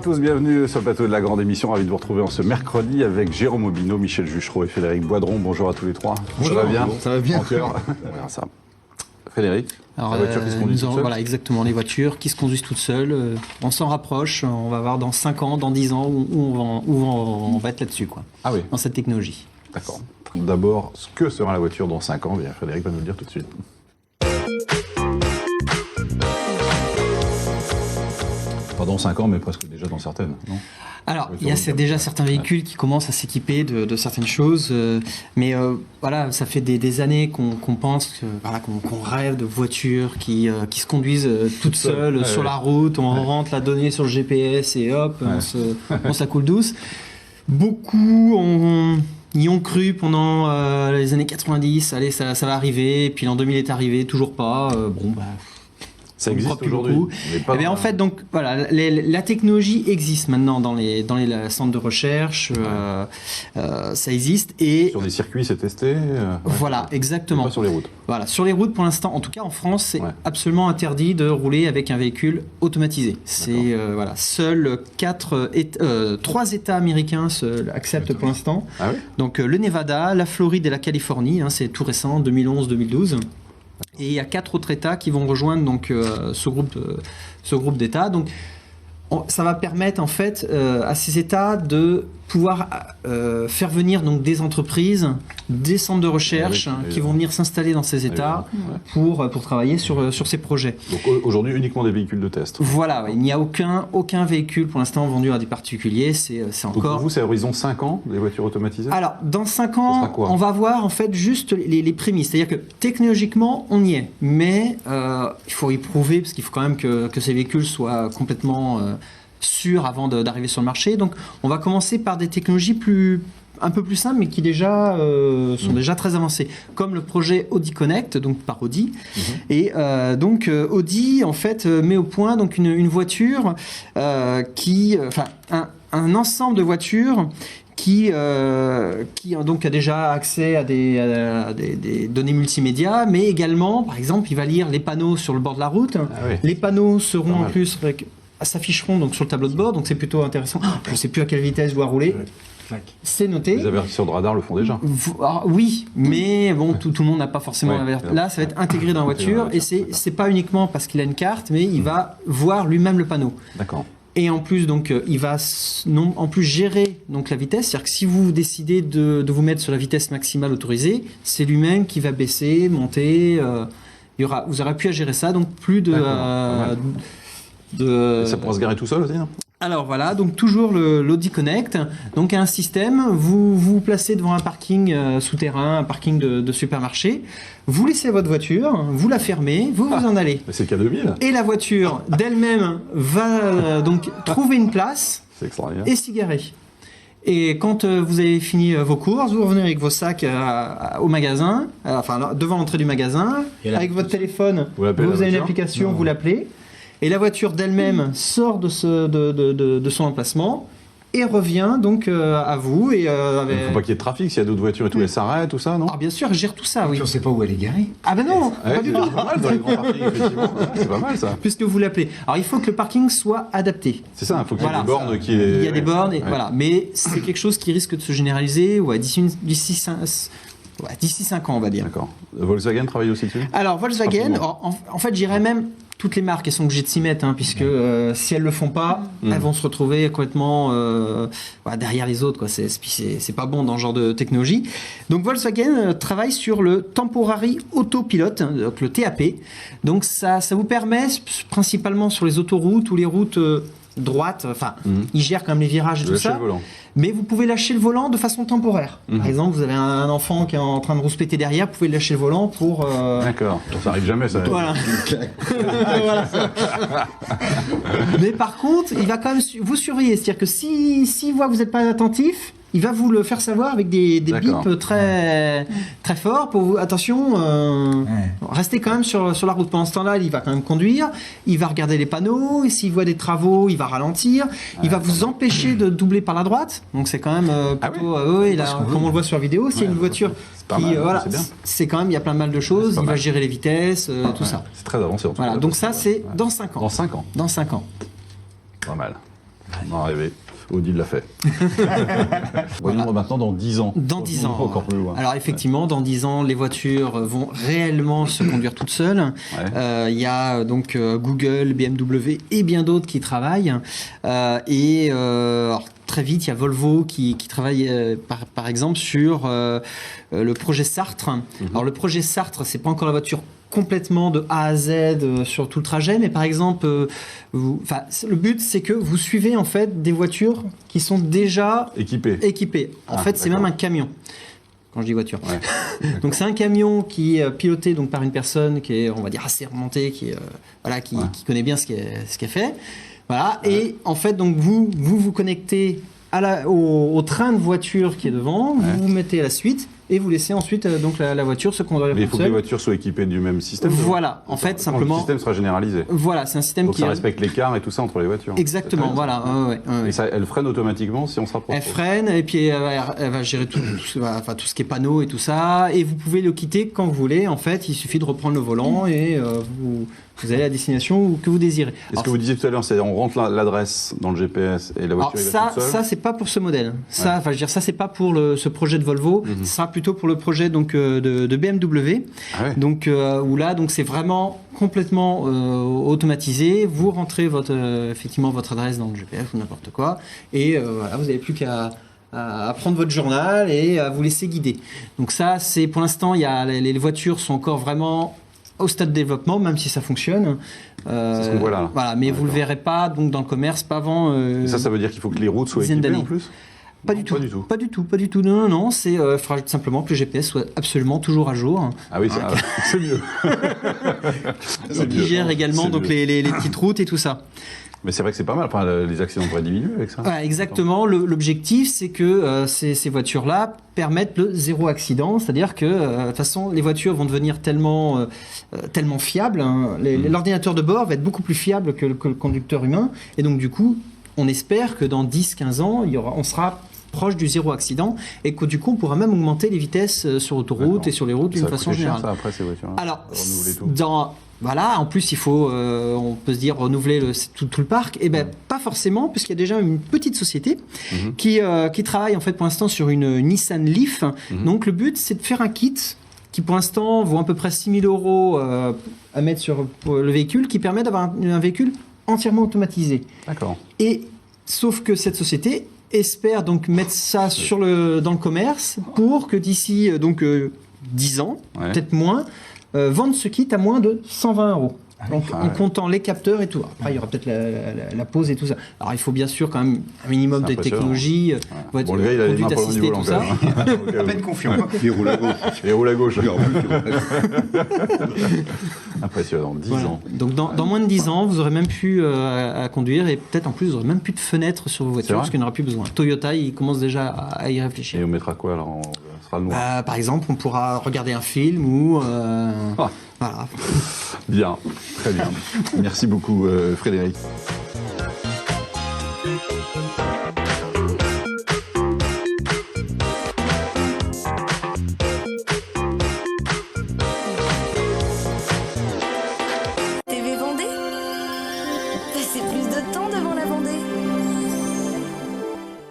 à tous, bienvenue sur le plateau de la grande émission. Ravi de vous retrouver en ce mercredi avec Jérôme Aubineau, Michel Juchereau et Frédéric Boidron. Bonjour à tous les trois. Bonjour. Ça va bien? Ça va bien. En cœur. Voilà, ça. Frédéric, alors, la voiture qui se conduit toute seule. voilà, exactement, les voitures qui se conduisent toutes seules. On s'en rapproche, on va voir dans 5 ans, dans 10 ans où on va être là-dessus, quoi, Ah oui, dans cette technologie. d'accord. D'abord, ce que sera la voiture dans 5 ans, bien, Frédéric va nous le dire tout de suite. Pas dans 5 ans, mais presque déjà dans certaines, non? Alors, il y a déjà certains véhicules qui commencent à s'équiper de certaines choses, mais voilà, ça fait des années qu'on pense, qu'on rêve de voitures qui se conduisent toutes seules sur la route, on rentre la donnée sur le GPS et hop, on se la coule douce. Beaucoup y ont cru pendant les années 90, allez, ça va arriver, et puis l'an 2000 est arrivé, toujours pas, Ça on existe croit plus aujourd'hui. beaucoup. Mais pas Eh bien, en fait, donc, voilà, la technologie existe maintenant dans les centres de recherche, ça existe. Et sur des circuits, c'est testé. voilà, exactement. Pas sur les routes. Voilà, sur les routes, pour l'instant, en tout cas en France, c'est Ouais. absolument interdit de rouler avec un véhicule automatisé. C'est voilà, seuls 3 États américains acceptent pour l'instant. Ah oui? Donc le Nevada, la Floride et la Californie, c'est tout récent, 2011-2012. Et il y a 4 autres États qui vont rejoindre donc ce groupe d'États. Donc ça va permettre en fait à ces États de pouvoir faire venir donc des entreprises, des centres de recherche qui vont venir s'installer dans ces États pour travailler sur ces projets. Donc aujourd'hui, uniquement des véhicules de test. Voilà, il n'y a aucun véhicule pour l'instant vendu à des particuliers. C'est Donc encore. pour vous, c'est à horizon 5 ans, les voitures automatisées? Alors, dans 5 sera ans, quoi on va voir en fait juste les prémices. C'est-à-dire que technologiquement, on y est. Mais il faut y prouver, parce qu'il faut quand même que ces véhicules soient complètement sûrs avant d'arriver sur le marché. Donc, on va commencer par des technologies un peu plus simples, mais qui déjà sont déjà très avancées. Comme le projet Audi Connect, donc par Audi. Et donc, Audi, en fait, met au point donc, une voiture un ensemble de voitures qui donc a déjà accès à des données multimédia, mais également, par exemple, il va lire les panneaux sur le bord de la route. Ah oui. Les panneaux seront Pas en mal. plus s'afficheront donc sur le tableau de bord, donc c'est plutôt intéressant. Je ne sais plus à quelle vitesse je dois rouler. C'est noté. Les avertisseurs de radar le font déjà. Alors, oui, mais bon, tout le monde n'a pas forcément. Ouais. Là, ça va être intégré dans la Intégré dans voiture, la et voiture, c'est pas uniquement parce qu'il a une carte, mais il va voir lui-même le panneau. D'accord. Et en plus, donc, il va en plus gérer donc la vitesse. C'est-à-dire que si vous décidez de vous mettre sur la vitesse maximale autorisée, c'est lui-même qui va baisser, monter. Vous aurez pu à gérer ça, donc plus de. D'accord, Et ça pourra se garer tout seul aussi, non? Alors voilà, donc toujours l'Audi Connect. Donc un système, vous vous placez devant un parking souterrain, un parking de supermarché. Vous laissez votre voiture, vous la fermez, vous en allez. Mais c'est K2000. Et la voiture d'elle-même va donc trouver une place C'est extraordinaire. et s'y garer. Et quand vous avez fini vos courses, vous revenez avec vos sacs au magasin, devant l'entrée du magasin, avec votre téléphone, Vous l'appelez la avez une voiture application, vous l'appelez, et la voiture d'elle-même sort de son emplacement et revient donc à vous. Et, Il ne faut pas qu'il y ait de trafic, s'il y a d'autres voitures et tout, elles s'arrêtent, tout ça, non? Alors bien sûr, elle gère tout ça, oui. On ne sait pas où elle est garée. Ah ben non, Ouais, pas du tout. c'est pas mal dans les grands parkings, effectivement. Ouais, c'est pas mal ça. Puisque vous l'appelez. Alors il faut que le parking soit adapté. C'est ça, il faut qu'il y ait Voilà. des bornes qui... Il y a des bornes, et Ouais. voilà. Mais c'est quelque chose qui risque de se généraliser d'ici 5 ans, on va dire. D'accord. Volkswagen travaille aussi dessus? Alors Volkswagen, Rapidement. en fait, j'irais même toutes les marques, elles sont obligées de s'y mettre, puisque si elles le font pas, elles vont se retrouver complètement derrière les autres, quoi. C'est pas bon dans ce genre de technologie. Donc Volkswagen travaille sur le Temporary Autopilot, donc le TAP. Donc ça vous permet principalement sur les autoroutes ou les routes droites. Ils gèrent quand même les virages et tout Lâcher ça. le volant. Mais vous pouvez lâcher le volant de façon temporaire. Par exemple, vous avez un enfant qui est en train de rouspéter derrière, vous pouvez lâcher le volant pour... D'accord. Ça arrive jamais, ça. Voilà. Voilà. Mais par contre, il va quand même vous surveiller. C'est-à-dire que s'il voit que vous n'êtes pas attentif, il va vous le faire savoir avec des D'accord. bips très, très forts pour vous. Attention, restez quand même sur la route. Pendant ce temps-là, il va quand même conduire. Il va regarder les panneaux. Et s'il voit des travaux, il va ralentir. Il va vous empêcher de doubler par la droite. Donc c'est quand même plutôt. Oui, là, comme on le voit sur la vidéo, s'il y a une voiture pas qui. mal, Voilà, c'est bien. c'est quand même, il y a plein mal de choses. pas Il va mal. gérer les vitesses, tout ça. C'est très avancé en tout Voilà, cas. donc ça, c'est dans 5 ans. Dans 5 ans. Dans 5 ans. Pas mal. On en rêvait. Odile l'a fait. Voyons maintenant dans 10 ans. Dans 10 ans. Encore plus loin. Alors effectivement, dans 10 ans, les voitures vont réellement se conduire toutes seules. Il y a donc Google, BMW et bien d'autres qui travaillent. Alors, très vite, il y a Volvo qui travaille par exemple sur le projet Sartre. Alors le projet Sartre, c'est pas encore la voiture complètement de A à Z sur tout le trajet, mais par exemple, le but c'est que vous suivez en fait des voitures qui sont déjà équipées. En fait, c'est même un camion. Quand je dis voiture. Donc c'est un camion qui est piloté donc par une personne qui est, on va dire, assez remontée, qui connaît bien ce qu'elle fait. Voilà. Et en fait, donc vous connectez au train de voiture qui est devant, vous mettez à la suite et vous laissez ensuite donc la voiture se conduire. Mais il faut que les voitures soient équipées du même système. Voilà, en fait, simplement. Le système sera généralisé. Voilà, c'est un système donc ça respecte l'écart et tout ça entre les voitures. Exactement, voilà. Et ça, elle freine automatiquement si on se rapproche. Elle freine et puis elle va gérer tout ce qui est panneaux et tout ça. Et vous pouvez le quitter quand vous voulez. En fait, il suffit de reprendre le volant et vous allez à la destination que vous désirez. Ce que vous disiez tout à l'heure, c'est on rentre l'adresse dans le GPS et la voiture va toute seule. Ça, c'est pas pour ce modèle. Ça, ça c'est pas pour ce projet de Volvo. Ce sera plutôt pour le projet donc de BMW. Donc où là, donc c'est vraiment complètement automatisé. Vous rentrez effectivement votre adresse dans le GPS ou n'importe quoi, et voilà, vous n'avez plus qu'à prendre votre journal et à vous laisser guider. Donc ça, c'est pour l'instant, les voitures sont encore vraiment au stade de développement, même si ça fonctionne. C'est ce qu'on voit là. Voilà, mais vous ne le verrez pas donc dans le commerce, pas avant. Et ça veut dire qu'il faut que les routes soient équipées en plus ? Pas du tout. Non. Il faudra simplement que le GPS soit absolument toujours à jour. Ah oui, c'est mieux. Il digère également donc les petites routes et tout ça. Mais c'est vrai que c'est pas mal. Enfin, les accidents devraient diminuer avec ça. Ouais, exactement. L'objectif, c'est que ces voitures-là permettent le zéro accident. C'est-à-dire que, de toute façon, les voitures vont devenir tellement fiables. Hein. L'ordinateur de bord va être beaucoup plus fiable que le conducteur humain. Et donc, du coup, on espère que dans 10-15 ans, on sera proche du zéro accident et que du coup on pourra même augmenter les vitesses sur autoroute et sur les routes d'une façon générale. Ça, après, ces voitures, alors, en plus il faut, on peut se dire renouveler tout le parc. Et ben pas forcément, puisqu'il y a déjà une petite société qui travaille en fait pour l'instant sur une Nissan Leaf. Donc le but c'est de faire un kit qui pour l'instant vaut à peu près 6 000 € à mettre sur le véhicule, qui permet d'avoir un véhicule entièrement automatisé. D'accord. Et sauf que cette société espère donc mettre ça dans le commerce pour que d'ici 10 ans, peut-être moins, vendre ce kit à moins de 120 €. Donc, en comptant les capteurs et tout. Après, il y aura peut-être la pause et tout ça. Alors, il faut bien sûr quand même un minimum de technologie. Bon, le gars, il a les mains pas au niveau tout ça. À peine confiant. Il roule à gauche. Il roule à gauche. Impressionnant, 10 ans. Donc, dans moins de 10 ans, vous aurez même plus à conduire, et peut-être en plus, vous n'aurez même plus de fenêtres sur vos voitures, parce qu'il n'y en aura plus besoin. Toyota, il commence déjà à y réfléchir. Et on mettra quoi alors? On sera le noir. Par exemple, on pourra regarder un film ou... Voilà. Bien, très bien. Merci beaucoup, Frédéric.